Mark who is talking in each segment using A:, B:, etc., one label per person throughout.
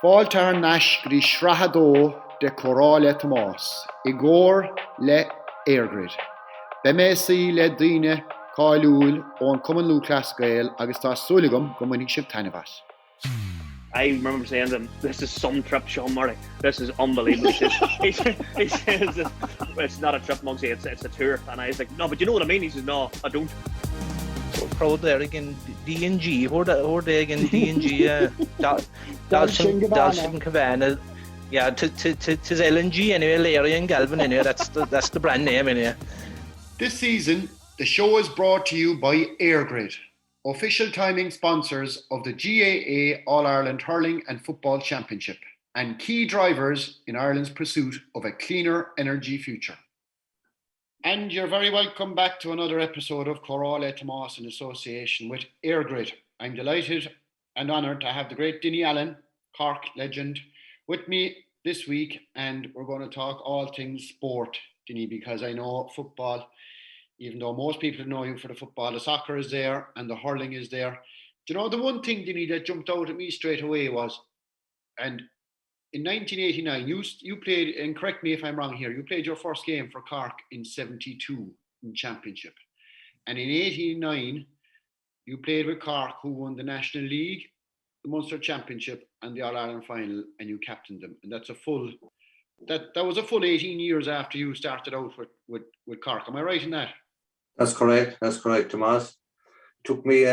A: Fáiltear Nash Grí Shrahadó de Comhrá Le Tomás, Le EIRGRID. Bemesi le Dinny Allen on Common Lou Clasgael agus tá Suligum go munig sib Tanavas.
B: I remember saying to him, this is some trip, Sean Murray. This is unbelievable. He says, it's not a trip, Mugsy, it's a tour. And I was like, no, but you know what I mean? He says, no, I don't.
C: So proud there again, D&G, who're they again, D&G, Dalshin Cavanagh. Yeah, to LNG anyway, Larry and Galvin anyway, that's the brand name anyway.
A: This season, the show is brought to you by EIRGRID, official timing sponsors of the GAA All-Ireland Hurling and Football Championship, and key drivers in Ireland's pursuit of a cleaner energy future. And you're very welcome back to another episode of Comhrá Le Tomás in association with EIRGRID. I'm delighted and honoured to have the great Dinny Allen, Cork legend, with me this week, and we're going to talk all things sport, Dinny, because I know football, even though most people know you for the football, the soccer is there and the hurling is there. Do you know the one thing, Dinny, that jumped out at me straight away was, and in 1989, you played, and correct me if I'm wrong here, you played your first game for Cork in 72 in Championship. And in 89, you played with Cork, who won the National League, the Munster Championship, and the All-Ireland final, and you captained them. And that's that was a full 18 years after you started out with Cork. Am I right in that?
D: That's correct, Tomás. Took me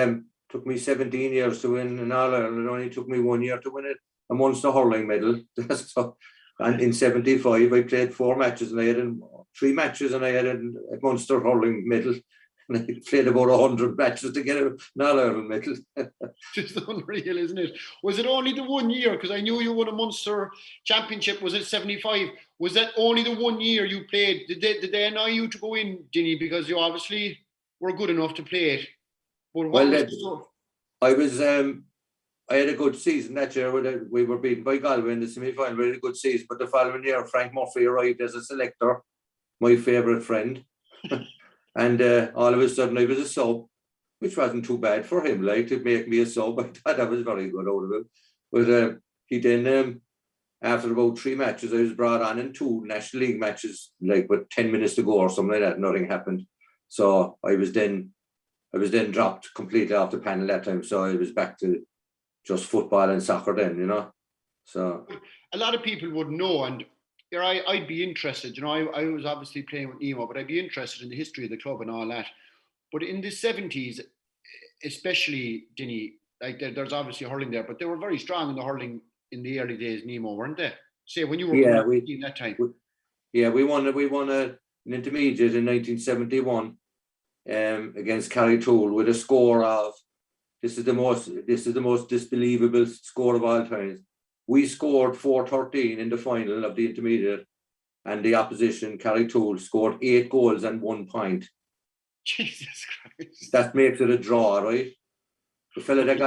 D: 17 years to win an All-Ireland. It only took me 1 year to win it. A Munster hurling medal. So, and in 75, I played 4 matches and I had 3 matches and I had a Munster hurling medal. And I played about 100 matches to get an All-Ireland medal.
A: Just unreal, isn't it? Was it only the 1 year? Because I knew you won a Munster Championship. Was it 75? Was that only the 1 year you played? Did they allow you to go in, Dinny? Because you obviously were good enough to play it. But
D: I had a good season that year. We were beaten by Galway in the semi-final. We had a good season. But the following year, Frank Murphy arrived as a selector, my favourite friend. And all of a sudden, I was a sub, which wasn't too bad for him, like, to make me a sub. I thought that was very good out of him. But he then, after about 3 matches, I was brought on in 2 National League matches, like with 10 minutes to go or something like that. Nothing happened. So I was then dropped completely off the panel that time. So I was back to just football and soccer then, you know. So
A: a lot of people would know, and I'd be interested, you know, I was obviously playing with Nemo, but I'd be interested in the history of the club and all that. But in the 70s, especially, Dinny, like there's obviously hurling there, but they were very strong in the hurling in the early days, Nemo, weren't they? Say when you were in that time.
D: We won an intermediate in 1971 against Carrytool with a score of, this is the most disbelievable score of all times. We scored 4-13 in the final of the intermediate, and the opposition, Carrytool, scored 8 goals and 1 point.
A: Jesus Christ!
D: That makes it a draw, right? The fella that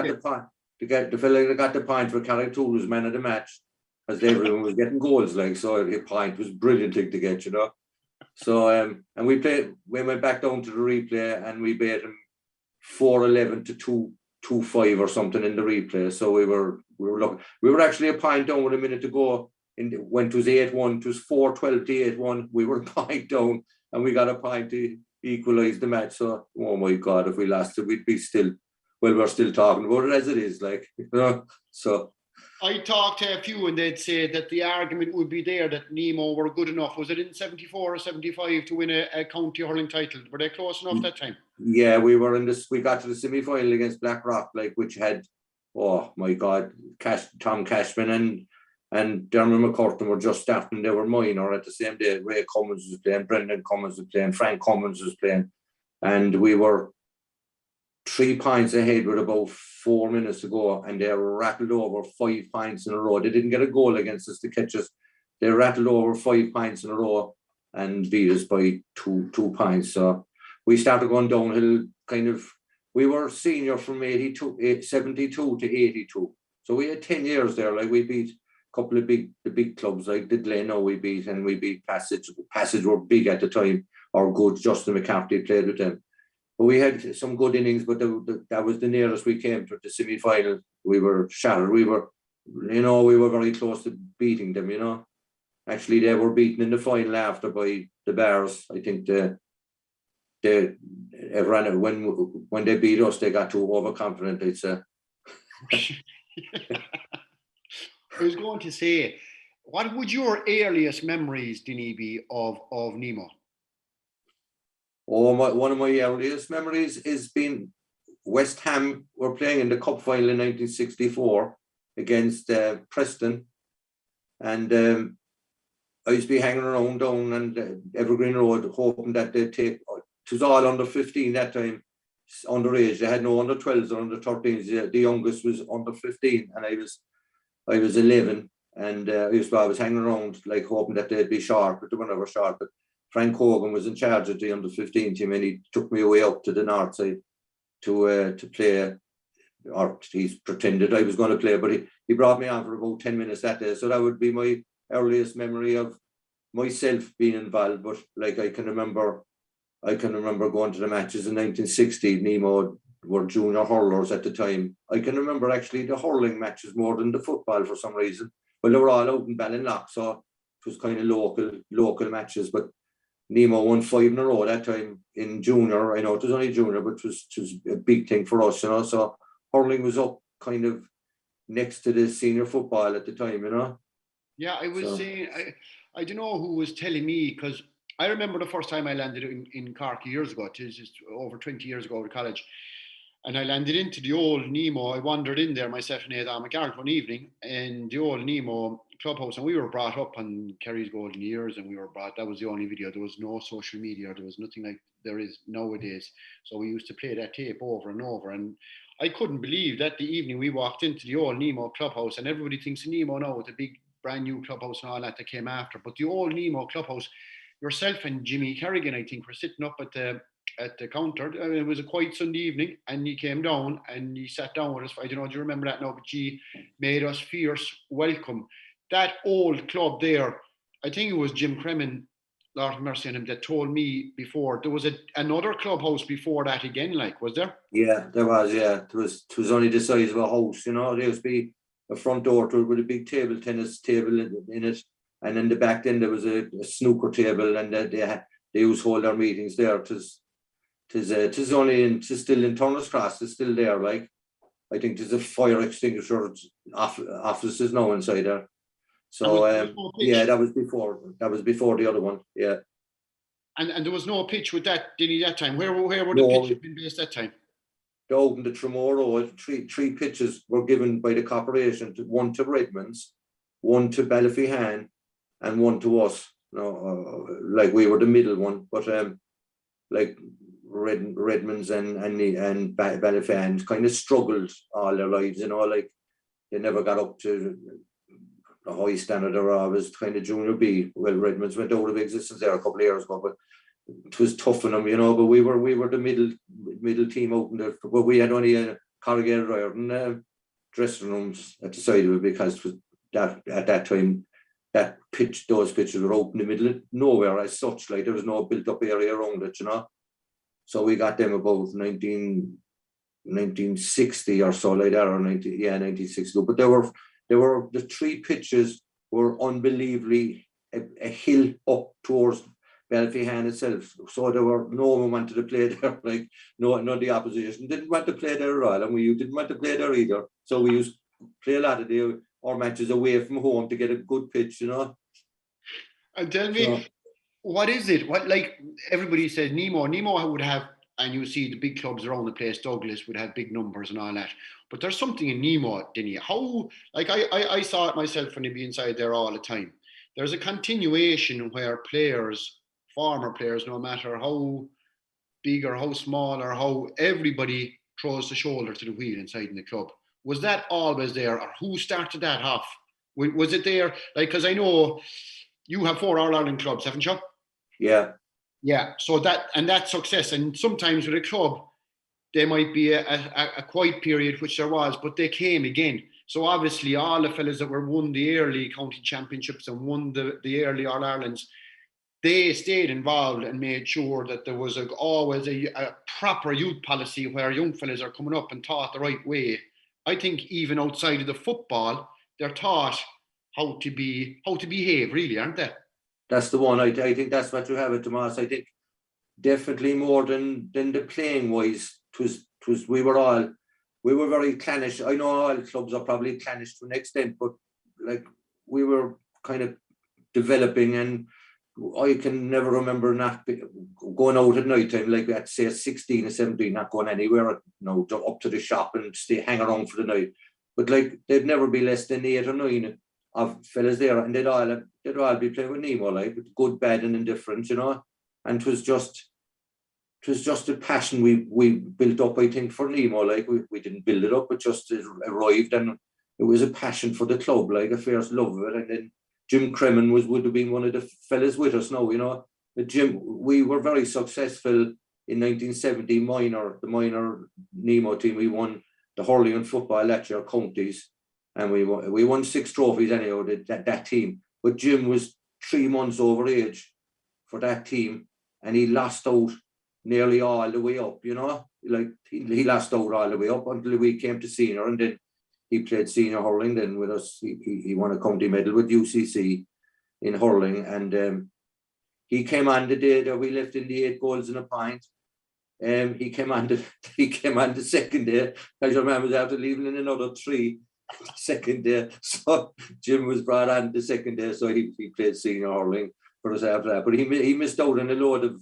D: got the point for Carrytool was man of the match, as everyone was getting goals, like, so the point was brilliant thing to get, you know. So and we went back down to the replay and we beat them 4-11 to 2-5 or something in the replay. So we were lucky. We were actually a point down with a minute to go. When it was 8-1, it was 4-12 to 8-1. We were a point down and we got a point to equalise the match. So, oh my God, if we lost it, we'd be still, well, we're still talking about it as it is, like, you know. So
A: I talked to a few and they'd say that the argument would be there that Nemo were good enough. Was it in 74 or 75 to win a county hurling title? Were they close enough that time?
D: Yeah, we got to the semi-final against Blackrock, like, which had, oh my God, Tom Cashman and Dermot McCurtain were just starting. They were minor at the same day. Ray Cummins was playing, Brendan Cummins was playing, Frank Cummins was playing, and we were 3 points ahead with about 4 minutes to go, and they rattled over 5 points in a row. They didn't get a goal against us to catch us. They rattled over 5 points in a row and beat us by two points. So we started going downhill, kind of. We were senior from 72 to 82. So we had 10 years there. Like, we beat a couple of the big clubs, like the Glenno we beat, and we beat Passage. Passage were big at the time, or good. Justin McCarthy played with them. But we had some good innings, but that was the nearest we came to the semi-final. We were shattered. We were you know, we were very close to beating them, you know. Actually, they were beaten in the final after by the Bears. I think everyone, when they beat us, they got too overconfident, I'd say.
A: I was going to say, what would your earliest memories, Dinny, be of Nemo?
D: Oh, one of my earliest memories is being West Ham were playing in the cup final in 1964 against Preston, and I used to be hanging around down and Evergreen Road, hoping that they'd take. It was all under 15 that time, underage. They had no under 12s or under 13s. The youngest was under 15, and I was 11, and I was hanging around like hoping that they'd be sharp, but they were never sharp. But Frank Hogan was in charge of the under 15 team, and he took me away up to the north side to play, or he pretended I was going to play, but he brought me on for about 10 minutes that day. So that would be my earliest memory of myself being involved. But like I can remember going to the matches in 1960. Nemo were junior hurlers at the time. I can remember actually the hurling matches more than the football for some reason. Well, they were all out in Ballinlough, so it was kind of local matches. But Nemo won 5 in a row that time in junior. I know it was only junior, but it was a big thing for us, you know. So hurling was up kind of next to the senior football at the time, you know.
A: Yeah, I was saying, I don't know who was telling me, because I remember the first time I landed in Cork years ago. It was just over 20 years ago to college. And I landed into the old Nemo. I wandered in there, myself and Adam McGarrett, one evening, in the old Nemo clubhouse. And we were brought up on Kerry's Golden Years, and that was the only video. There was no social media. There was nothing like there is nowadays. So we used to play that tape over and over. And I couldn't believe that the evening we walked into the old Nemo clubhouse, and everybody thinks of Nemo now with the big brand new clubhouse and all that came after. But the old Nemo clubhouse, yourself and Jimmy Kerrigan, I think, were sitting up at the counter. It was a quiet Sunday evening, and he came down and he sat down with us. I don't know, do you remember that now? But he made us fierce welcome. That old club there, I think it was Jim Cremin, Lord have mercy on him, that told me before. There was another clubhouse before that again, like, was there?
D: Yeah, there was, yeah. It was only the size of a house, you know. There used to be a front door to it with a big table table in it. And in the back then there was a snooker table, and they used to hold their meetings there. Tis still in Turner's Cross. It's still there. Like, I think there's a fire extinguisher offices now inside there. So yeah, that was before the other one. Yeah.
A: And there was no pitch with that, Dinny, that time. Where were the pitches been based that time?
D: They opened the Tremoro. Three pitches were given by the corporation. One to Redmonds, one to Ballyfihan, and one to us. Like we were the middle one, but like Redmonds and Ballyfihan kind of struggled all their lives, you know. Like they never got up to the high standard. They were always kind of junior B. Well, Redmonds went out of existence there a couple of years ago, but it was tough on them, you know. But we were the middle team out in there. But we had only a corrugated iron dressing rooms at the side of it, because it was that at that time those pitches were out in the middle of nowhere as such. Like there was no built up area around it, you know. So we got them about 1960 or so, like that, or 1960. But they were the 3 pitches were unbelievably a hill up towards Ballyfihan itself. So there were no one wanted to play there. Like no, the opposition didn't want to play there at all, and we didn't want to play there either. So we used to play a lot of our matches away from home to get a good pitch, you know.
A: And tell me, what is it? What, like everybody says, Nemo would have, and you see the big clubs around the place, Douglas would have big numbers and all that. But there's something in Nemo, Dinny. How, like I saw it myself when I'd be inside there all the time. There's a continuation where former players, no matter how big or how small or how, everybody throws the shoulder to the wheel inside in the club. Was that always there, or who started that off? Was it there? Like, because I know you have 4 All-Ireland clubs, haven't you?
D: Yeah.
A: Yeah. So that success, and sometimes with a club, there might be a quiet period, which there was, but they came again. So obviously, all the fellas that won the early county championships and won the early All-Irelands, they stayed involved and made sure that there was always a proper youth policy where young fellas are coming up and taught the right way. I think even outside of the football, they're taught how to behave, really, aren't they?
D: That's the one. I think that's what you have at Tomás. I think definitely more than the playing wise. We were very clannish. I know all clubs are probably clannish to an extent, but like we were kind of developing, and I can never remember not going out at night time, like at say 16 or 17, not going anywhere, up to the shop and hang around for the night. But like there'd never be less than 8 or 9 of fellas there, and they'd all be playing with Nemo, like with good, bad, and indifferent, And it was just a passion we built up, I think, for Nemo. Like we didn't build it up, it just arrived, and it was a passion for the club, like a fierce love of it. And then Jim Cremin would have been one of the fellas with us now, But Jim, we were very successful in 1970 the minor Nemo team. We won the Hurling and football that year counties, and we won 6 trophies anyhow, that team. But Jim was 3 months over age for that team, and he lost out nearly all the way up, Like he lost out all the way up until we came to senior, and then he played senior hurling then with us. He won a county medal with UCC in hurling, and he came on the day that we left in the 8 goals in a pint. He came on the second day, because your man was after leaving in another 3 the second day. So Jim was brought on the second day, so he played senior hurling for us after that. But he missed out on a load of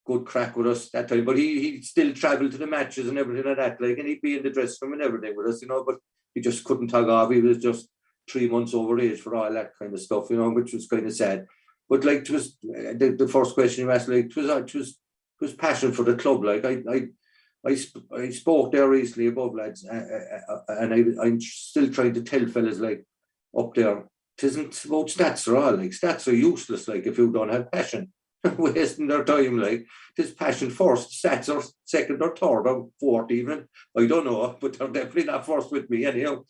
D: good crack with us that time. But he still travelled to the matches and everything like that, like, and he'd be in the dressing room and everything with us, But he just couldn't tug off. He was just 3 months over age for all that kind of stuff, which was kind of sad. But like, it was the first question you asked, like, it was passion for the club. Like I spoke there recently above, lads, and I'm still trying to tell fellas like up there, it isn't about stats at all. Like stats are useless. Like if you don't have passion, wasting their time. Like it's passion first. Stats are second or third or fourth even. I don't know, but they're definitely not first with me anyhow.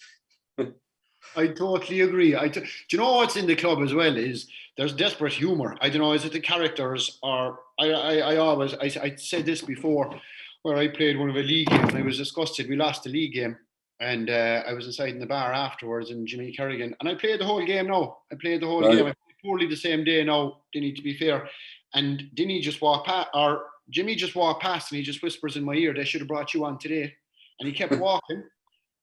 A: I totally agree. Do you know what's in the club as well is there's desperate humour. I don't know, is it the characters or I said this before where I played one of a league game and I was disgusted. We lost the league game and I was inside in the bar afterwards and Jimmy Kerrigan and I played the whole game now. I played the whole game. I played poorly the same day now, Dinny, to be fair. And Dinny just walked past, or Jimmy just walked past and he just whispers in my ear, they should have brought you on today. And he kept walking.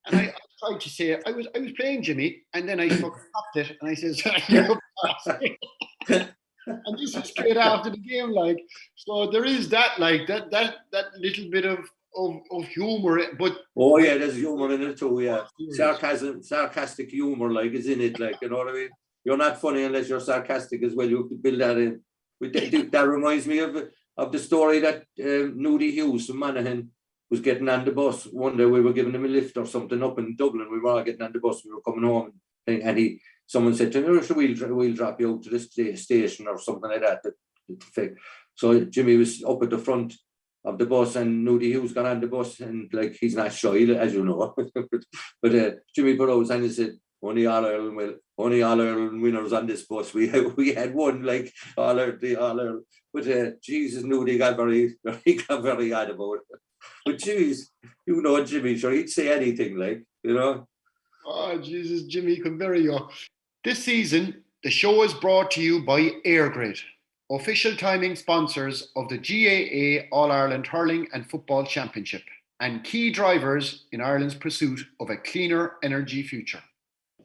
A: And I tried to say, I was playing Jimmy, and then I stopped it, and I said, and this is straight after the game, like, so there is that, like, that little bit of humour, but...
D: Oh, yeah, there's humour in it too, yeah. Sarcastic humour, like, is in it, like, you know what I mean? You're not funny unless you're sarcastic as well, you have to build that in. That reminds me of the story that Nudie Hughes from Monaghan was getting on the bus. One day we were giving him a lift or something up in Dublin. We were all getting on the bus. We were coming home, and someone said to him, "We'll drop you out to the station or something like that." So Jimmy was up at the front of the bus, and Nudie Hughes got on the bus, and like he's not shy, as you know. But Jimmy put out his hand and said, "Only all Ireland winners on this bus. We had one, like all Ireland." But Jesus, Nudie got very odd about it. But geez, Jimmy, sure, he'd say anything, like,
A: Oh, Jesus, Jimmy could bury you. This season, the show is brought to you by EIRGRID, official timing sponsors of the GAA All-Ireland Hurling and Football Championship, and key drivers in Ireland's pursuit of a cleaner energy future.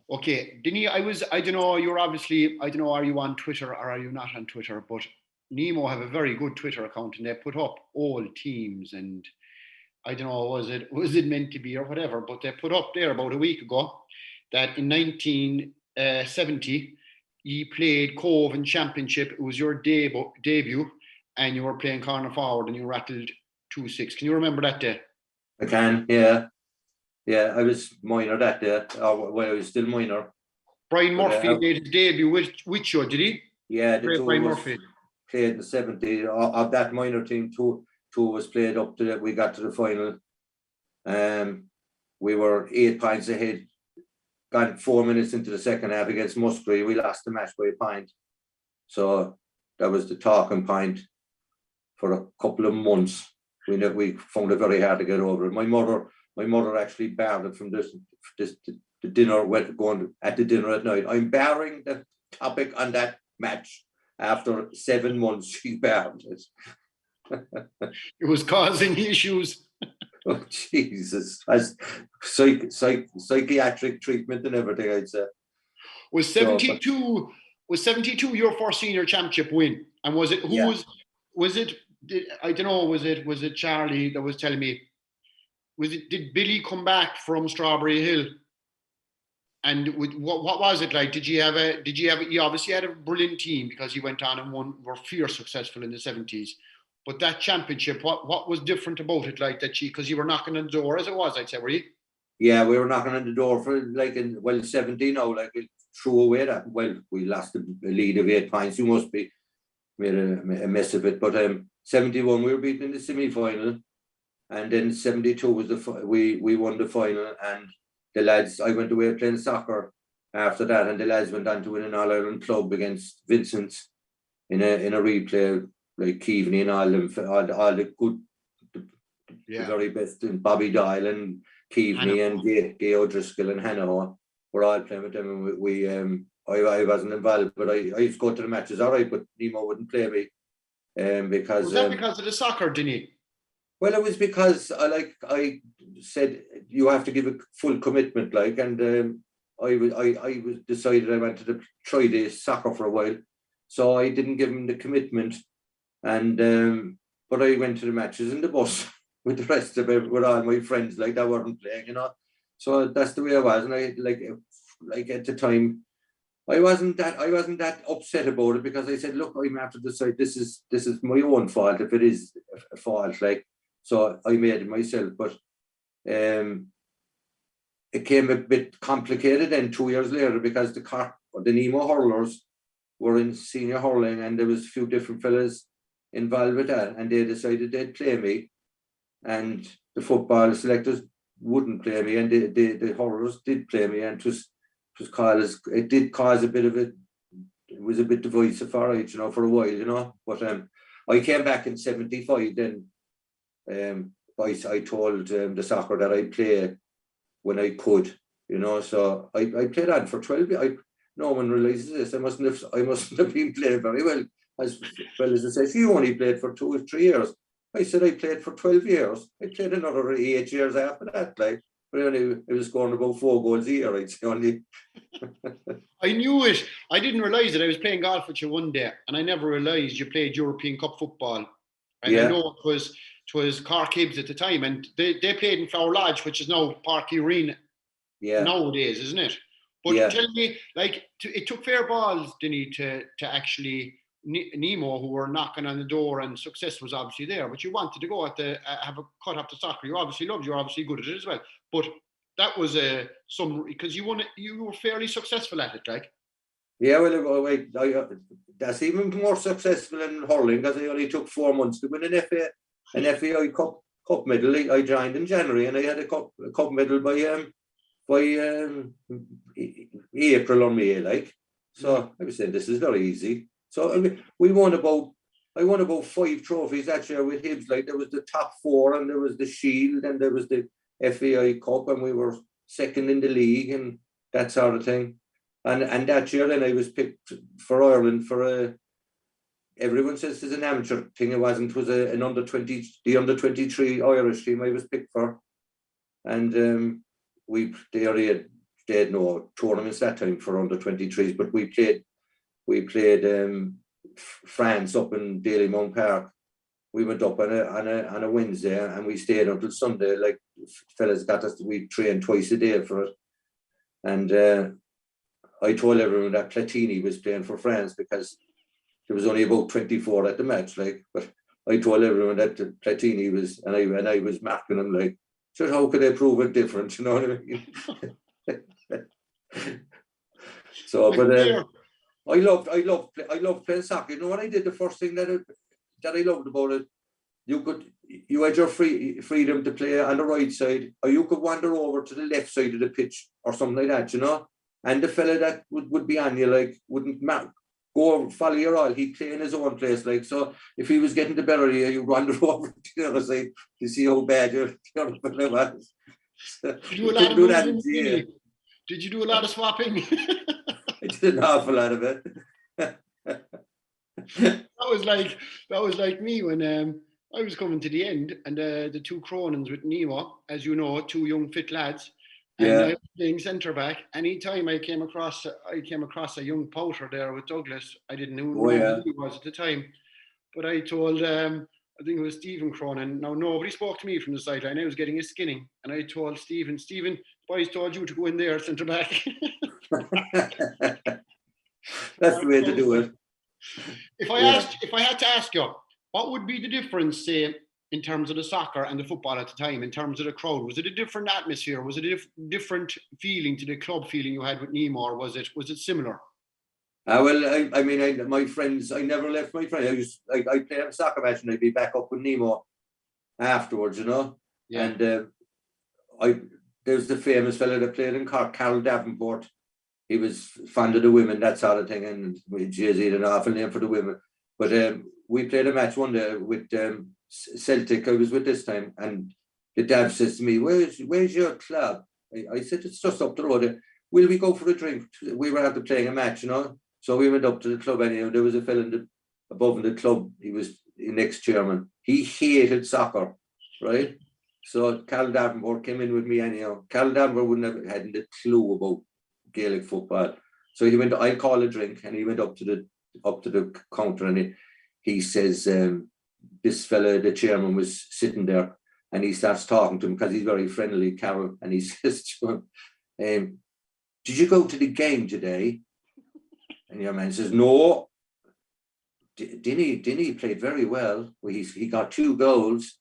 A: Okay, Dinny, I don't know, you're obviously, I don't know, are you on Twitter or are you not on Twitter, but Nemo have a very good Twitter account and they put up all teams and I don't know, was it meant to be or whatever, but they put up there about a week ago that in 1970 you played Cove in Championship. It was your debut and you were playing corner forward and you rattled 2-6. Can you remember that day?
D: I can, yeah. Yeah, I was minor that day. I was still minor.
A: Brian Murphy made his debut with you, did he?
D: Yeah,
A: Brian Murphy
D: played in the 70 of that minor team. Two was played up to that. We got to the final. We were 8 points ahead. Got 4 minutes into the second half against Musgrave. We lost the match by a point. So that was the talking point for a couple of months. We found it very hard to get over it. My mother actually barred it from this the dinner, going at the dinner at night. I'm barring the topic on that match. After 7 months, she barred it.
A: It was causing issues.
D: Oh, Jesus. As psychiatric treatment and everything, I'd say.
A: Was 72 your first senior championship win? And was it, I don't know, was it Charlie that was telling me, did Billy come back from Strawberry Hill? And what was it like? You obviously had a brilliant team because you went on and were fierce successful in the 70s. But that championship, what was different about it, like that? Because you were knocking on the door as it was, I'd say, were you?
D: Yeah, we were knocking on the door for 70 now. Like we threw away that. Well, we lost a lead of 8 points. You must be made a mess of it. But 71, we were beaten in the semi-final, and then 72 was we won the final. And the lads, I went away playing soccer after that, and the lads went on to win an All-Ireland club against Vincent's in a replay. Like Keaveney and all the good, the very best, and Bobby Doyle and Keaveney and Gay O'Driscoll and Hannah were all playing with them, and I wasn't involved, but I used to go to the matches, all right, but Nemo wouldn't play me, because
A: was that because of the soccer, didn't he?
D: Well, it was because I said you have to give a full commitment, and I was decided I wanted to try this soccer for a while, so I didn't give him the commitment. And but I went to the matches in the bus with the rest of it, with all my friends, that weren't playing, So that's the way I was, and I like at the time, I wasn't that upset about it, because I said, look, I'm have to decide this is my own fault if it is a fault, so I made it myself. But it came a bit complicated then 2 years later, because the Nemo hurlers were in senior hurling, and there was a few different fellas involved with that, and they decided they'd play me, and the football selectors wouldn't play me, and the hurlers did play me, and it did cause a bit of it was a bit divisive for it, for a while, but I came back in 75 then. I told the soccer that I'd play when I could, so I played on for 12 years. No one realizes this. I mustn't have been playing very well. As well as it says, you only played for 2 or 3 years. I said I played for 12 years. I played another 8 years after that. But I was scoring about 4 goals a year. I'd say only.
A: I knew it. I didn't realise it. I was playing golf with you one day, and I never realised you played European Cup football. And I know it was Cork Hibs at the time, and they played in Flower Lodge, which is now Parky Arena nowadays, isn't it? But tell me, it took fair balls, didn't he, to actually Nemo, who were knocking on the door, and success was obviously there. But you wanted to go have a cut up the soccer. You obviously loved. You're obviously good at it as well. But that was because you won it. You were fairly successful at it,
D: Yeah, well, that's even more successful in hurling, because I only took 4 months to win an FAI Cup medal. I joined in January, and I had a cup medal by April or May, So I was saying this is very easy. So I won about 5 trophies that year with Hibs. There was the top 4, and there was the Shield, and there was the FAI Cup, and we were second in the league and that sort of thing. And that year then I was picked for Ireland for everyone says it's an amateur thing. It wasn't. It was an under-20, the under-23 Irish team I was picked for, and they had no tournaments that time for under-23s, but we played France up in Daly Mount Park. We went up on a Wednesday, and we stayed until Sunday. Fellas got us. We trained twice a day for it, and I told everyone that Platini was playing for France, because there was only about 24 at the match. But I told everyone that Platini was, and I was marking him so how could I prove it different? You know what I mean? So, but I loved playing soccer. You know what I did? The first thing that I loved about it, you had your freedom to play on the right side, or you could wander over to the left side of the pitch or something like that, And the fella that would be on you, wouldn't go follow your all. He'd play in his own place, so if he was getting the better of you, you'd wander over to the other side to see how bad your fella was.
A: You do a lot of moving, Did you do a lot of swapping?
D: I did an awful lot of it.
A: That was like me when I was coming to the end, and the two Cronins with Nemo, as you know, two young fit lads, and I was playing centre back. Anytime I came across a young pouter there with Douglas, I didn't know who he was at the time, but I told I think it was Stephen Cronin. Now nobody spoke to me from the sideline. I was getting a skinning, and I told Stephen, boys told you to go in there centre back.
D: That's the way to do it.
A: If I had to ask you, what would be the difference, say, in terms of the soccer and the football at the time, in terms of the crowd? Was it a different atmosphere? Was it a different feeling to the club feeling you had with Nemo, or was it similar?
D: Well, I mean, my friends, I never left my friends. I played a soccer match and I'd be back up with Nemo afterwards, you know. Yeah. And there's the famous fella that played in Cork, Carol Davenport. He was fond of the women, that sort of thing, and Jay-Z had an awful name for the women. But we played a match one day with Celtic. I was with this time, and the dad says to me, "Where's your club?" I said, "It's just up the road. Will we go for a drink?" We were after playing a match, you know. So we went up to the club anyhow. There was a fella above in the club. He was the next chairman. He hated soccer, right? So Carol Davenport came in with me anyhow. Carol Davenport hadn't a clue about Gaelic football. So he went, "I'll call a drink," and he went up to the counter, and he says, this fella, the chairman, was sitting there, and he starts talking to him because he's very friendly, Carol, and he says to him, "Did you go to the game today?" And your man says, "No." Dinny played very well. He got 2 goals.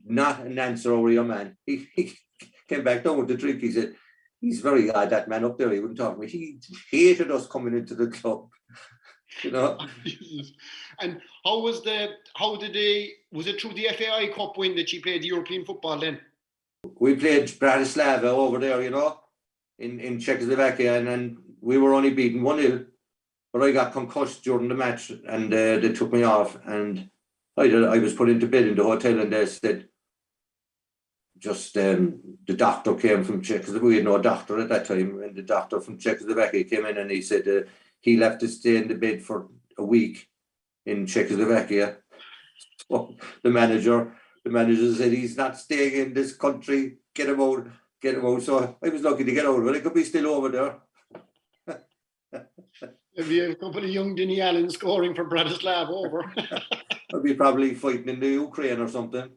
D: Not an answer over your man. He came back down with the drink. He said, "He's very odd, that man up there. He wouldn't talk to me. He hated us coming into the club." You know.
A: And was it through the FAI Cup win that you played the European football then?
D: We played Bratislava over there, you know, in Czechoslovakia, and then we were only beaten 1-0. But I got concussed during the match, and they took me off, and I was put into bed in the hotel, and they said, the doctor came from Czechoslovakia. We had no doctor at that time, and the doctor from Czechoslovakia came in, and he said he'll have to stay in the bed for a week in Czechoslovakia. So the manager said, "He's not staying in this country. Get him out. So I was lucky to get out, but I could be still over there.
A: Maybe a couple of young Dinny Allen scoring for Bratislava over.
D: I'd be probably fighting in the Ukraine or something.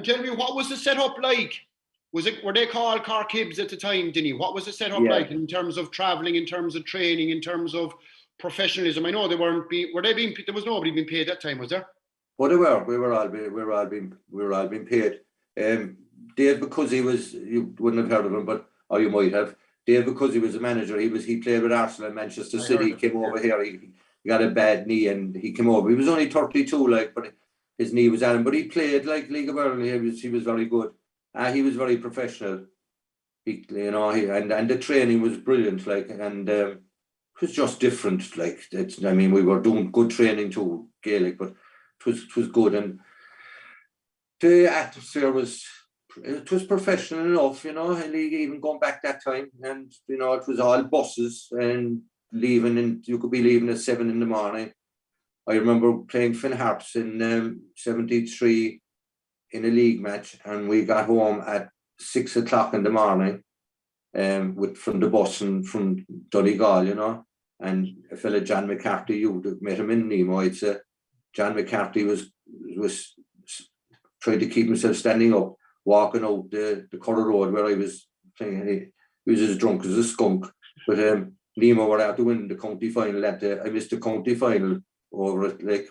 A: Tell me, what was the setup like? Were they called Cork Hibs at the time, Dinny? What was the setup like in terms of travelling, in terms of training, in terms of professionalism? I know there was nobody being paid that time, was there?
D: Well, they were. We were all being paid. Dave, because you wouldn't have heard of him, or you might have. Dave, because he was a manager, he played with Arsenal and Manchester City. He came over here. He got a bad knee, and he came over. He was only 32, but his knee was at him. But he played like League of Ireland. He was very good. He was very professional. And the training was brilliant. And it was just different. We were doing good training too, Gaelic, but it was good, and the atmosphere was professional enough, you know, and even going back that time, and you know, it was all buses and leaving, and you could be leaving at 7 a.m. I remember playing Finn Harps in 73 in a league match, and we got home at 6 o'clock in the morning from the bus and from Donegal, you know, and a fella, John McCarthy, you would have met him in Nemo, I'd say. John McCarthy was trying to keep himself standing up, walking out the Curragh Road where I was playing. He was as drunk as a skunk. But Nemo were out to win the county final that day. I missed the county final over it.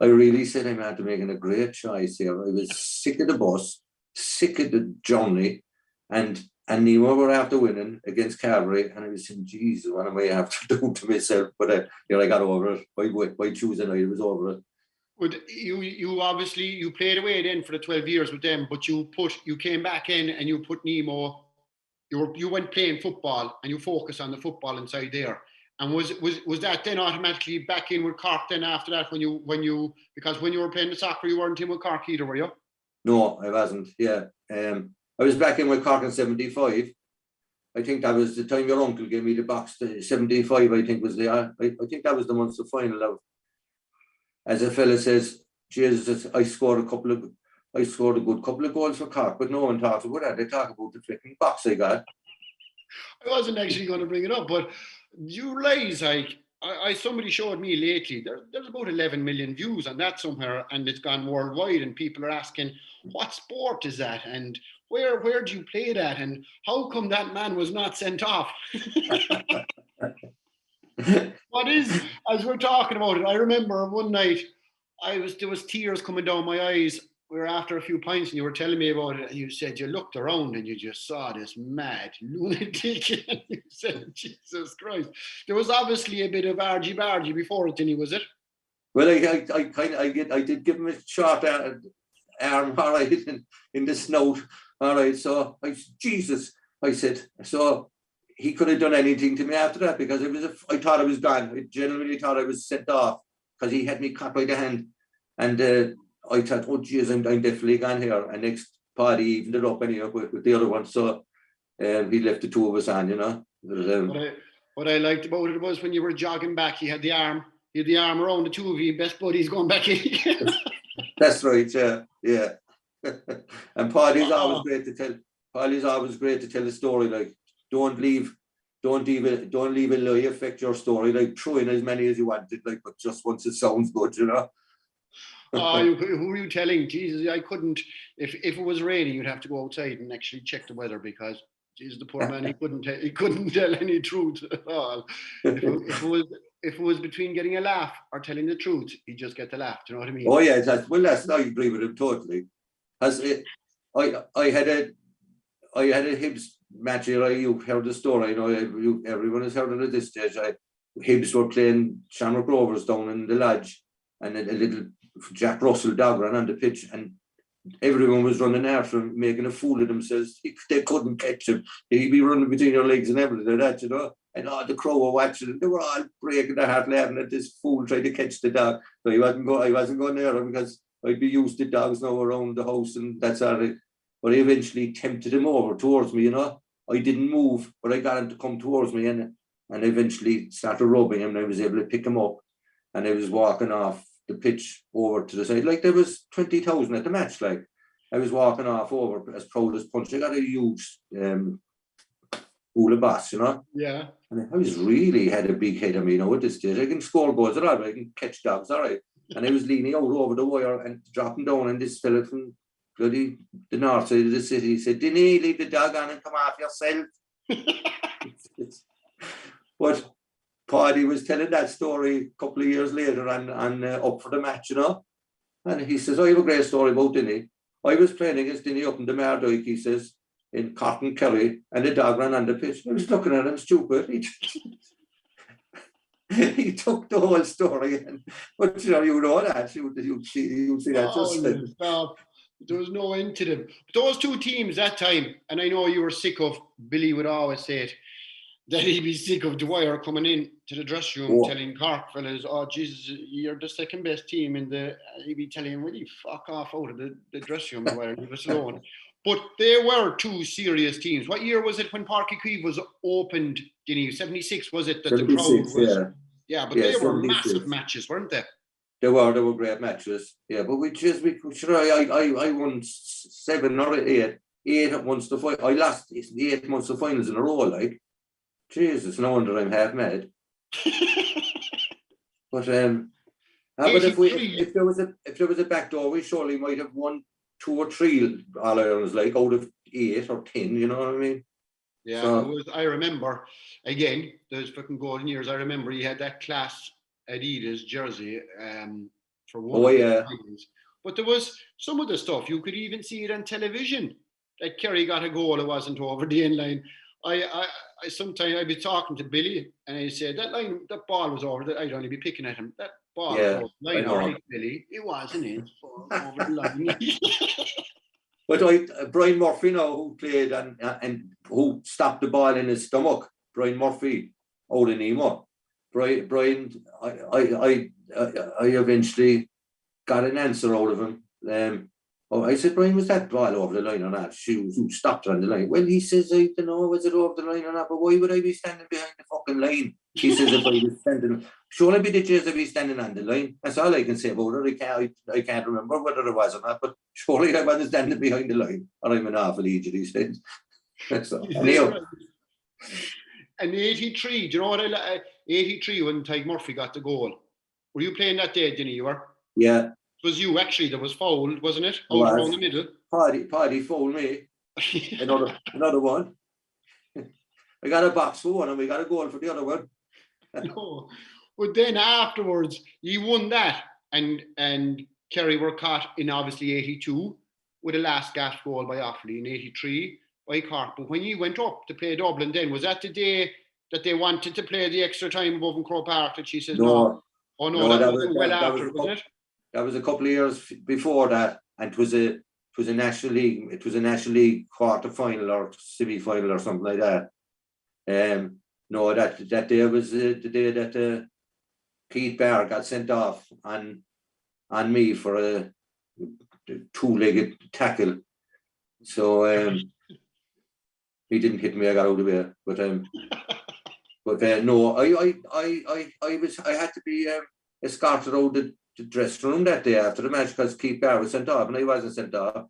D: I really said I'm after making a great choice here. I was sick of the bus, sick of the journey, and Nemo were after winning against Calvary, and I was saying, Jesus, what am I after doing to myself? But I got over it. By Tuesday night, it was over it.
A: But you obviously you played away then for the 12 years with them, but you came back in and you put Nemo. You went playing football and you focused on the football inside there. And was that then automatically back in with Cork then after that because when you were playing the soccer you weren't in with Cork either, were you?
D: No, I wasn't. Yeah. I was back in with Cork in 75. I think that was the time your uncle gave me the box. 75, I think was the. I think that was the Munster final. Of, as a fella says, Jesus, I scored a good couple of goals for Cork, but no one talks about that. They talk about the flicking box I got.
A: I wasn't actually going to bring it up, but you realise, like, somebody showed me lately, there's about 11 million views on that somewhere, and it's gone worldwide, and people are asking, what sport is that? And where do you play that? And how come that man was not sent off? What is, as we're talking about it, I remember one night, there was tears coming down my eyes. We were after a few pints and you were telling me about it, and you said you looked around and you just saw this mad lunatic. And you said, Jesus Christ. There was obviously a bit of argy-bargy before it, Dinny, was it?
D: Well, I did give him a short arm, all right, in the snout, all right. So I said, so he could have done anything to me after that, because I thought I was gone. I genuinely thought I was sent off, because he had me caught by the hand, and I thought, oh geez, I'm definitely gone here. And next party he evened it up anyway with the other one. So he left the two of us on, you know. But,
A: what I liked about it was when you were jogging back, you had the arm around the two of you, best buddies going back in.
D: That's right, yeah. And Paddy's always great to tell. Paddy's always great to tell a story. Like, don't leave a lie affect your story. Like, throw in as many as you wanted, like, but just once it sounds good, you know.
A: Who were you telling? Jesus, I couldn't. If it was raining, you'd have to go outside and actually check the weather, because Jesus, the poor man, he couldn't tell any truth at all. If it was between getting a laugh or telling the truth, he'd just get the laugh. Do you know what I mean?
D: Oh yeah, that's I agree with him totally. I had a Hibs match here. You've heard the story. Everyone has heard it at this stage. Hibs were playing Shamrock Rovers down in the lodge, and a little Jack Russell dog ran on the pitch, and everyone was running after him, making a fool of themselves. They couldn't catch him. He'd be running between your legs and everything like that, you know. And the crow were watching him. They were all breaking their heart laughing at this fool trying to catch the dog. So I wasn't going near him, because I'd be used to dogs now around the house, and that's all right. But I eventually tempted him over towards me, you know. I didn't move, but I got him to come towards me, and eventually started rubbing him, and I was able to pick him up, and I was walking off the pitch over to the side. Like, there was 20,000 at the match. Like, I was walking off over as proud as punch. I got a huge hula bass, you know.
A: Yeah.
D: And I was really had a big head on me, you know, at this stage. I can score goals, all right, I can catch dogs, all right. And I was leaning out over the wire and dropping down, and this fella from bloody the north side of the city said, "Dinny, leave the dog on and come off yourself." But Paddy was telling that story a couple of years later, and up for the match, you know. And he says, I have a great story about Dinny. I was playing against Dinny up in the Mardyke, he says, in Cotton Kerry, and the dog ran on the pitch. I was looking at him stupid. He took the whole story, but you know that you see that just.
A: There was no end to them. But those two teams that time, and I know you were sick of. Billy would always say it, that he'd be sick of Dwyer coming in to the dressing room telling Cork fellas, "Oh Jesus, you're the second best team in the." He'd be telling him, "Will you fuck off out of the dressing room, Dwyer? Leave us alone." But they were two serious teams. What year was it when Páirc Uí Chaoimh was opened? Dinny, 76 was it that the crowd was? Yeah, but they were 76. Massive matches, weren't they?
D: They were great matches. Yeah, but I won 7 or 8 at Munster final. I lost 8 Munster finals in a row. Like, Jesus, no wonder I'm half mad. But if there was a back door, we surely might have won 2 or 3 All Irelands, like out of 8 or 10. You know what I mean?
A: Yeah, so, I remember. Again, those fucking golden years. I remember he had that class Adidas jersey for one. Oh yeah. But there was some of the stuff you could even see it on television. Like Kerry got a goal, it wasn't over the end line. I sometimes I'd be talking to Billy and I said that ball was over. That I'd only be picking at him. That ball was over the line, all right, Billy. It wasn't it over the line.
D: But Brian Murphy, who played and who stopped the ball in his stomach. Brian Murphy, out in Nemo. Brian, I eventually got an answer out of him. Oh, I said, Brian, was that ball over the line or not? Who stopped on the line? Well, he says, I don't know, was it over the line or not? But why would I be standing behind the fucking line? He says, if I was standing, surely be the chance I'd be standing on the line. That's all I can say about it. I can't remember whether it was or not, but surely I wasn't standing behind the line, or I'm an awful idiot, he said. So, anyhow.
A: And 83, do you know what 83 when Tyke Murphy got the goal? Were you playing that day, Dinny? You were?
D: Yeah.
A: It was you actually that was fouled, wasn't it?
D: Was.
A: Around the middle.
D: Paddy fouled me. Another one. I got a box for one and we got a goal for the other one.
A: No. But then afterwards, he won that. And Kerry were caught in obviously 82 with a last gasp goal by Offaly in 83 by Cork. But when he went up to play Dublin then, was that the day that they wanted to play the extra time above in Croke Park that she says no? Oh no, that was well after, wasn't it?
D: That was a couple of years before that, and it was a National League. It was a National League quarter final or semi final or something like that. No, that day was the day that Keith Barr got sent off on me for a two-legged tackle. So he didn't hit me. I got out of the way, but no, I had to be escorted out the dressing room that day after the match because Keith Barr was sent off and I wasn't sent off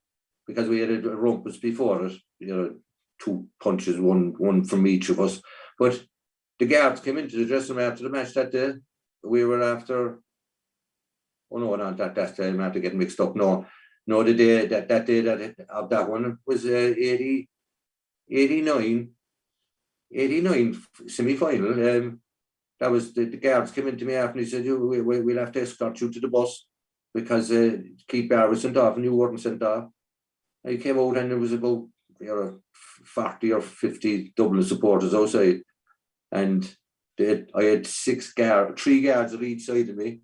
D: because we had a rumpus before it, you know, 2 punches, one from each of us. But the guards came into the dressing room after the match that day. We were after, oh no, not that day, I'm after getting mixed up. No, the day that of that one was 89 semi-final. That was the guards came into me after and he said, we'll have to escort you to the bus because Keith Barr was sent off and you weren't sent off. I came out and there was about 40 or 50 Dublin supporters outside. And I had 3 guards on each side of me.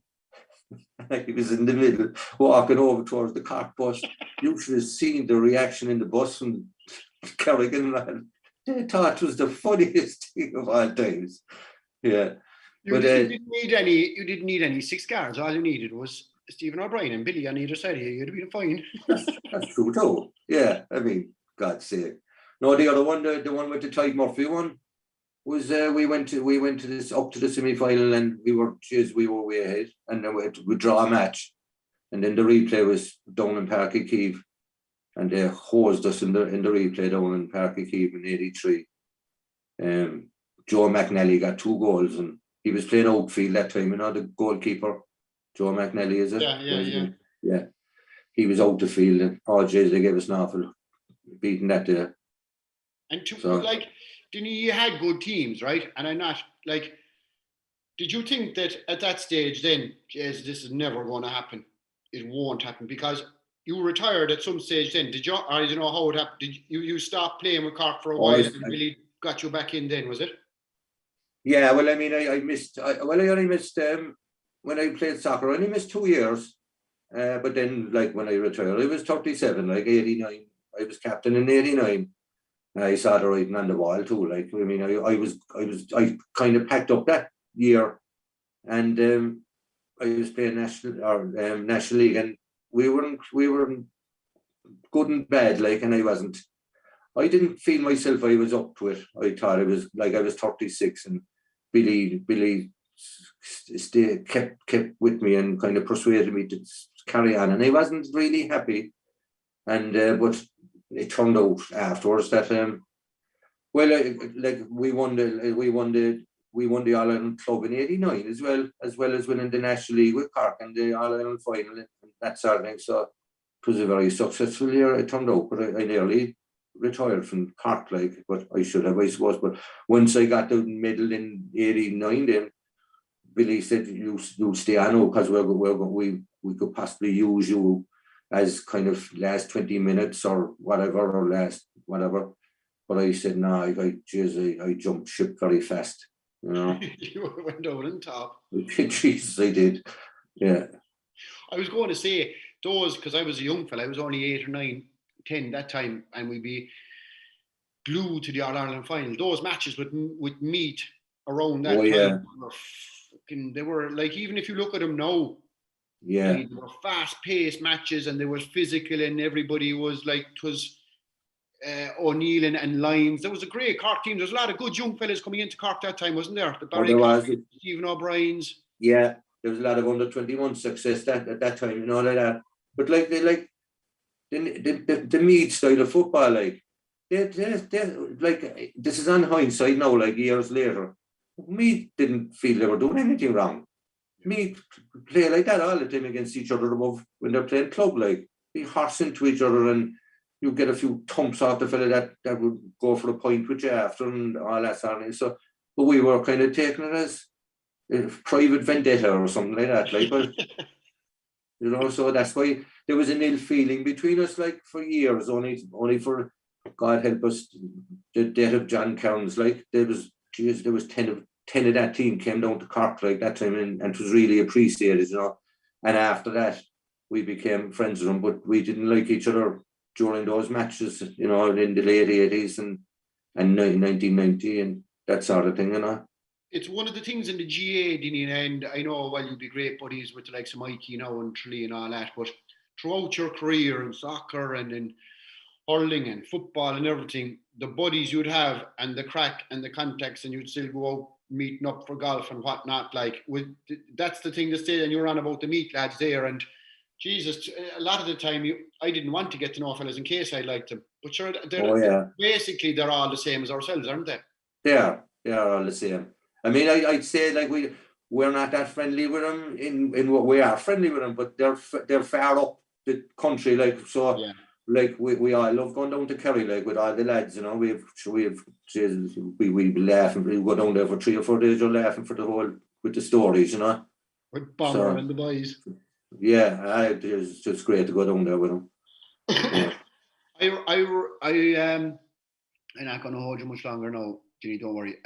D: I was in the middle, walking over towards the Cork bus. You should have seen the reaction in the bus from Kerrigan. They thought it was the funniest thing of all times. Yeah.
A: You didn't need any 6 guards. All you needed was Stephen O'Brien and Billy on either side of you. You'd have been fine.
D: That's true too. Yeah, I mean, God's sake. No, the other one, the one with the Tyke Murphy one, was we went to this up to the semi-final and we were way ahead and then we draw a match, and then the replay was down in Páirc Uí Chaoimh and they hosed us in the replay down in Páirc Uí Chaoimh in 83. Joe McNally got 2 goals and he was playing outfield that time, you know, the goalkeeper, Joe McNally, is it? Yeah. He was out the field and they gave us an awful beating that day.
A: And you had good teams, right? And I'm not like, did you think that at that stage then, this is never going to happen? It won't happen because you retired at some stage then. Did you? I don't know how it happened. Did you stop playing with Cork for a while and really got you back in then, was it?
D: Yeah, well, I mean, I only missed, when I played soccer, I only missed 2 years. But then, like, when I retired, I was 37, like 89. I was captain in 89. I saw the writing on the wall too. Like, I mean, I kind of packed up that year, and I was playing National League, and we were good and bad, like, and I didn't feel myself I was up to it. I thought I was 36, and Billy kept with me and kind of persuaded me to carry on, and I wasn't really happy, and but it turned out afterwards that we won the All Ireland club in 89 as well as winning the National League with Cork and the All Ireland final and that sort of thing. So it was a very successful year, it turned out, but I nearly retired from Cork, like, but I should have, I suppose. But once I got the medal in 89, then Billy said, you'll stay on because we could possibly use you as kind of last 20 minutes or whatever, or last whatever. But I said, no, I jumped ship very fast, you know.
A: You went over on top.
D: Jesus, I did. Yeah.
A: I was going to say those, because I was a young fella, I was only 8 or 9, 10 that time, and we'd be glued to the All-Ireland final. Those matches with meat around that time, they were like, even if you look at them now,
D: Yeah.
A: Like, they were fast-paced matches, and they were physical, and everybody was like, it was O'Neill and Lyons. There was a great Cork team. There's a lot of good young fellas coming into Cork that time, wasn't there? The Barry
D: there was.
A: Stephen O'Brien's.
D: Yeah, there was a lot of under 21 success at that time, you know, like that. But like the Meath style of football, like they like, this is on hindsight now, like years later. Meath didn't feel they were doing anything wrong. Meath play like that all the time against each other above when they're playing club, like be horse into each other, and you get a few thumps off the fella that would go for a point with you after and all that sort of thing. So, but we were kind of taking it as private vendetta or something like that, like, but you know, so that's why there was an ill feeling between us, like, for years, only for, God help us, the death of John Kearns. Like, there was 10 of that team came down to Cork like that time, and it was really appreciated, you know. And after that, we became friends with them, but we didn't like each other during those matches, you know, in the late 80s and 1990 and that sort of thing, you know.
A: It's one of the things in the GA, Dinny, and I know, well, you'd be great buddies with the likes of Mikey now and Tralee and all that, but throughout your career in soccer and in hurling and football and everything, the buddies you'd have and the crack and the contacts, and you'd still go out meeting up for golf and whatnot, like, that's the thing to say, and you're on about the Meath lads there, and Jesus, a lot of the time I didn't want to get to know fellas in case I liked them, but sure, basically they're all the same as ourselves, aren't they?
D: They are all the same. I mean, I'd say, like, we're not that friendly with them in what we are friendly with them, but they're far up the country, like, so. Yeah. Like, we all love going down to Kerry, like, with all the lads, you know. We laugh, and we go down there for 3 or 4 days, you're laughing for the whole, with the stories, you know.
A: With Bomber and the boys.
D: Yeah, it's just great to go down there with them. Yeah.
A: I'm not going to hold you much longer now, Ginny, don't worry.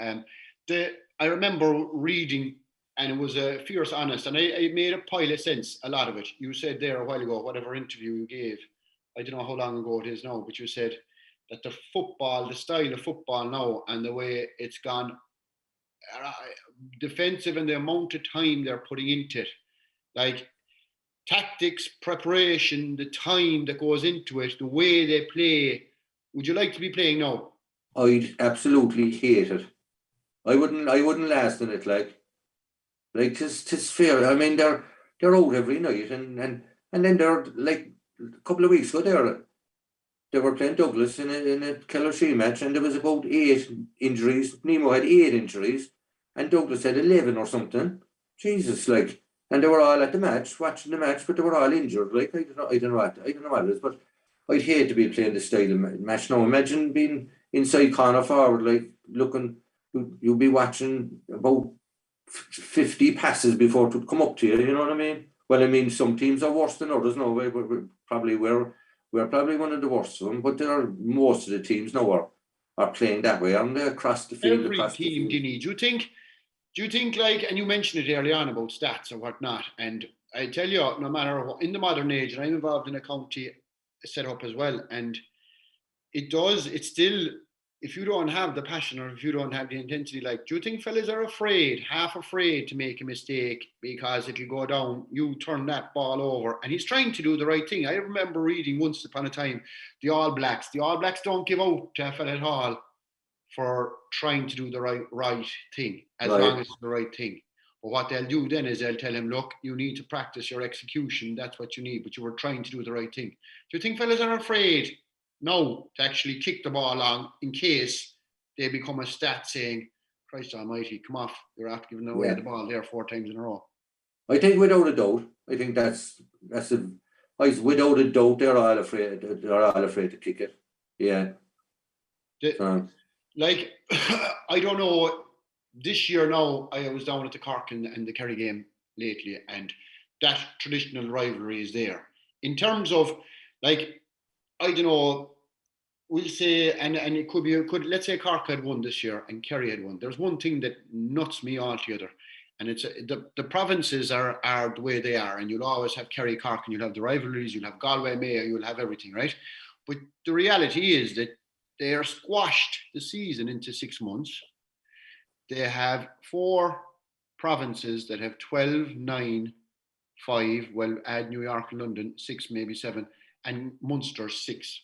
A: I remember reading, and it was fierce honest, and I made a pile of sense, a lot of it. You said there a while ago, whatever interview you gave, I don't know how long ago it is now, but you said that the style of football now and the way it's gone defensive and the amount of time they're putting into it, like tactics, preparation, the time that goes into it, the way they play. Would you like to be playing now?
D: I'd absolutely hate it. I wouldn't last in it, like tis fair. I mean, they're out every night, and then they're, like, a couple of weeks ago they were playing Douglas in a Kellershee match, and there was about 8 injuries. Nemo had 8 injuries, and Douglas had 11 or something. Jesus, like, and they were all at the match, watching the match, but they were all injured. Like, I don't know what it is, but I'd hate to be playing this style of match now. Imagine being inside corner forward, like, looking, you'll be watching about 50 passes before it would come up to you, you know what I mean? Well, I mean, some teams are worse than others. No, we're probably one of the worst of them, but most of the teams now are playing that way, aren't they? Across the field.
A: Every team, Dinny. Do you think, like, and you mentioned it early on about stats or whatnot, and I tell you, no matter what, in the modern age, and I'm involved in a county setup as well, and it's still, if you don't have the passion or if you don't have the intensity, like, do you think fellas are half afraid to make a mistake because it'll go down, you turn that ball over, and he's trying to do the right thing? I remember reading once upon a time, the All Blacks don't give out to a fella at all for trying to do the right thing, as long as it's the right thing. But what they'll do then is they'll tell him, look, you need to practice your execution, that's what you need, but you were trying to do the right thing. Do you think fellas are afraid now to actually kick the ball along in case they become a stat saying, Christ almighty, come off, you're after giving away the ball there 4 times in a row?
D: I think without a doubt, without a doubt, they're all afraid to kick it. Yeah.
A: Like, I don't know, this year now, I was down at the Cork and the Kerry game lately, and that traditional rivalry is there. In terms of, like, I don't know, we'll say, and it could let's say Cork had won this year and Kerry had won. There's one thing that nuts me altogether, and it's the provinces are the way they are, and you'll always have Kerry, Cork, and you'll have the rivalries, you'll have Galway, Mayo, you'll have everything, right? But the reality is that they are squashed the season into 6 months. They have 4 provinces that have 12, 9, 5, well, add New York and London, 6, maybe 7, and Munster 6.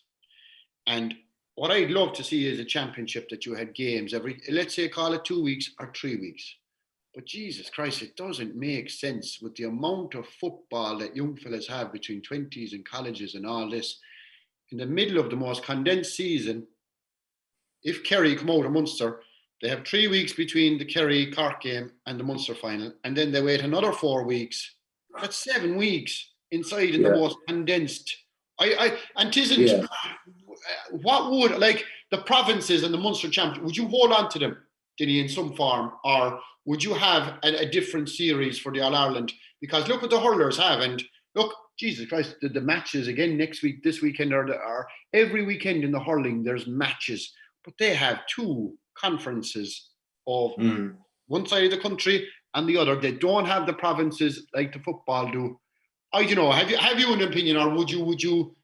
A: And what I'd love to see is a championship that you had games every, let's say, call it 2 weeks or 3 weeks. But Jesus Christ, it doesn't make sense with the amount of football that young fellas have between 20s and colleges and all this. In the middle of the most condensed season, if Kerry come out of Munster, they have 3 weeks between the Kerry-Cork game and the Munster final, and then they wait another 4 weeks. That's 7 weeks inside in the most condensed. And 'tisn't. What would, like, the provinces and the Munster champion, would you hold on to them, Dinny, in some form, or would you have a different series for the All-Ireland? Because look what the hurlers have, and look, Jesus Christ, the matches again next week, this weekend, or every weekend in the hurling, there's matches. But they have 2 conferences of one side of the country and the other. They don't have the provinces like the football do. I don't know. Have you an opinion, or would you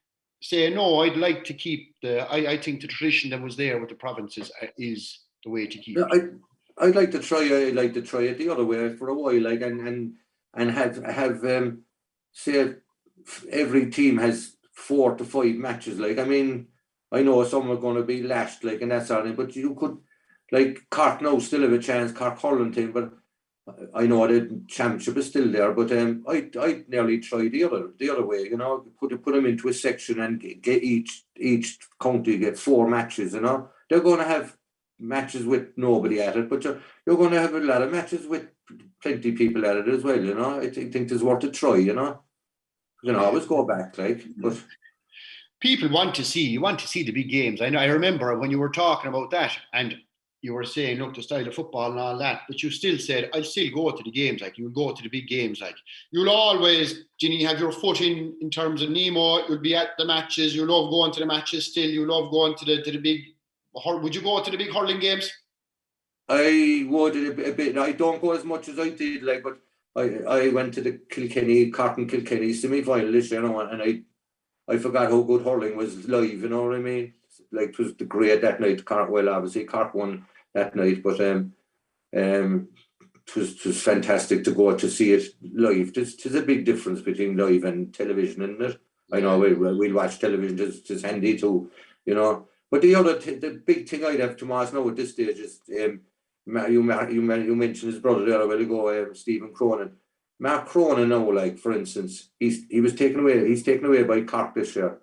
A: say no? I'd like to keep I think the tradition that was there with the provinces is the way to keep it.
D: I'd like to try. I'd like to try it the other way for a while, like and have say every team has 4 to 5 matches. Like, I mean, I know some are going to be lashed, like, and that's all. But you could, like, Cork now still have a chance, Cork hurling team, but I know the championship is still there. But I'd nearly try the other way. You know, put them into a section and get each county get 4 matches. You know, they're going to have matches with nobody at it, but you're going to have a lot of matches with plenty of people at it as well. You know, I think it's worth a try. You know, always go back, like, but.
A: People want to see the big games. I remember when you were talking about that, and you were saying, look, the style of football and all that, but you still said, I'll still go to the games, like, you'll go to the big games, like, you'll always, Ginny, have your foot in terms of Nemo, you'll be at the matches, you love going to the matches still, you love going to the big, would you go to the big hurling games?
D: I would a bit. I don't go as much as I did, like, but I went to the Cork and Kilkenny semi-final this year, you know, and I forgot how good hurling was live, you know what I mean? Like, it was the great that night. Cork, well, obviously Cork won that night, but it was fantastic to go to see it live. There's a big difference between live and television, isn't it? I know we'll watch television, just handy too, you know. But the big thing I'd have, Tomás, now at this stage is you mentioned his brother there a while ago, Stephen Cronin. Mark Cronin now, like, for instance, he's taken away by Cork this year,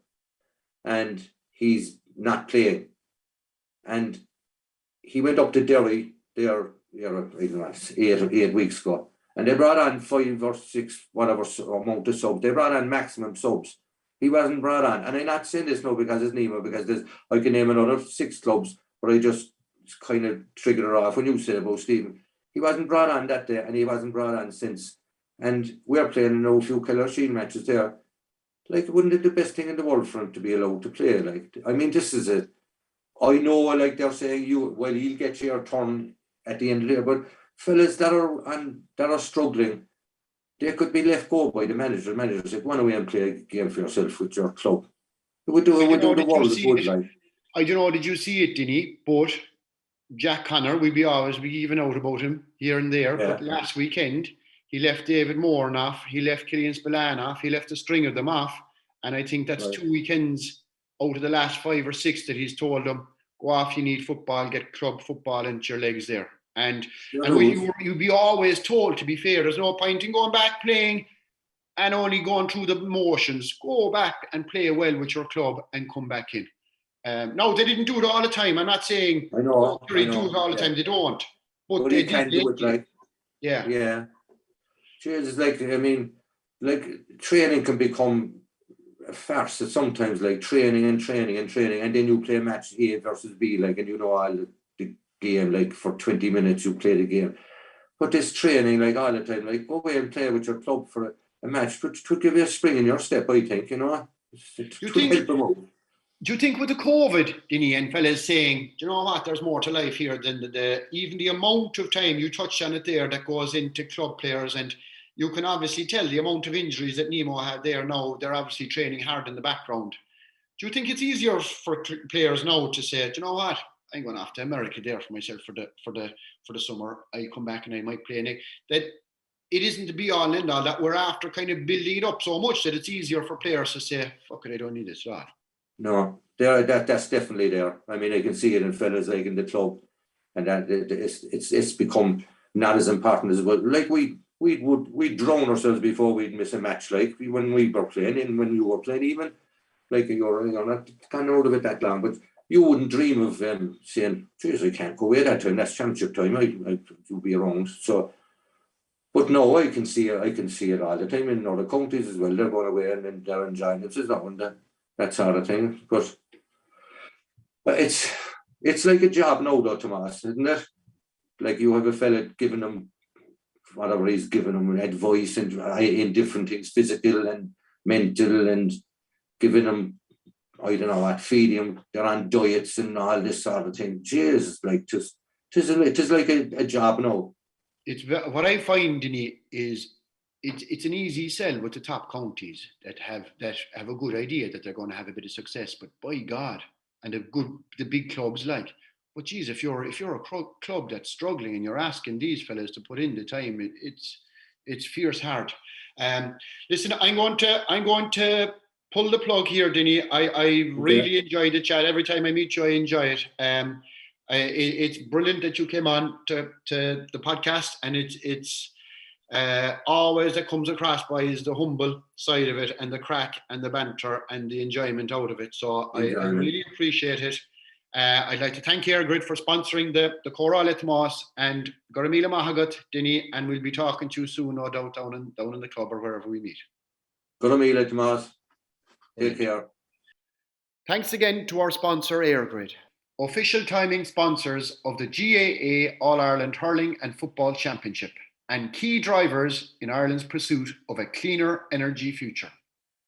D: and he's not playing. And he went up to Derry there, I don't know, 8 weeks ago, and they brought on 5 or 6, whatever amount of subs. They brought on maximum subs. He wasn't brought on, and I'm not saying this now because it's Nemo, because I can name another 6 clubs, but I just kind of triggered it off when you said about Stephen. He wasn't brought on that day, and he wasn't brought on since. And we're playing a few Keller Sheen matches there. Like, wouldn't it be the best thing in the world for him to be allowed to play? Like, I mean, this is it. I know, like, they're saying you'll get your turn at the end of the year, but fellas that are struggling, they could be left go by the manager. The manager said, "Go away and play a game for yourself with your club." It would do the world a good, like.
A: I don't know, did you see it, Dinny? But Jack Connor, we'd be even out about him here and there. Yeah. But last weekend, he left David Moran off, he left Killian Spillane off, he left a string of them off. And I think that's 2 weekends out of the last 5 or 6 that he's told them, go off, you need football, get club football into your legs there. And you'd be always told, to be fair, there's no point in going back playing and only going through the motions. Go back and play well with your club and come back in. No, they didn't do it all the time. I'm not saying
D: they do
A: it all the time. They don't.
D: But they can do it, like.
A: Yeah.
D: Yeah. It's like, I mean, like, training can become a farce sometimes, like training, and then you play match A versus B, like, and all the game, like, for 20 minutes you play the game. But this training, like, all the time, like, go away and play with your club for a match, which could give you a spring in your step, I think, you know.
A: Do you think with the COVID, Dinny, and fellas saying, do you know what, there's more to life here than even the amount of time, you touched on it there, that goes into club players, and you can obviously tell the amount of injuries that Nemo had there now, they're obviously training hard in the background. Do you think it's easier for players now to say, do you know what, I'm going off to America there for myself for the summer, I come back and I might play next, that it isn't the be all and end all, that we're after kind of building it up so much that it's easier for players to say, fuck it, I don't need this at all.
D: No, that's definitely there. I mean, I can see it in fellas like in the club, and that it's become not as important as well. Like we'd drown ourselves before we'd miss a match, like when we were playing and when you were playing, even like you're not kind of out of it that long, but you wouldn't dream of saying, geez, I can't go away that time, that's championship time, I'll be around. So, but no, I can see it all the time in other counties as well. They're going away and then they're enjoying it. It's not one that sort of thing. But it's like a job now, though, Tomás, isn't it? Like you have a fella giving them whatever he's giving them advice and in different things, physical and mental, and giving them, I don't know what, feeding them, they're on diets and all this sort of thing. Jesus, like it is like a job now.
A: It's what I find, Dinny, is it's an easy sell with the top counties that have a good idea that they're going to have a bit of success. But by God, and the big clubs like. But geez, if you're a club that's struggling and you're asking these fellas to put in the time, it's fierce hard. Listen, I'm going to pull the plug here, Dinny. I really enjoyed the chat. Every time I meet you, I enjoy it. It's brilliant that you came on to the podcast, and it's always that comes across by is the humble side of it and the crack and the banter and the enjoyment out of it. So I really appreciate it. I'd like to thank EIRGRID for sponsoring the Comhrá Le Tomás, and Goramila Mahagat, Dinny, and we'll be talking to you soon, no doubt, down in the club or wherever we meet.
D: Goramila Tomás. Take care.
A: Thanks again to our sponsor EIRGRID, official timing sponsors of the GAA All-Ireland Hurling and Football Championship, and key drivers in Ireland's pursuit of a cleaner energy future.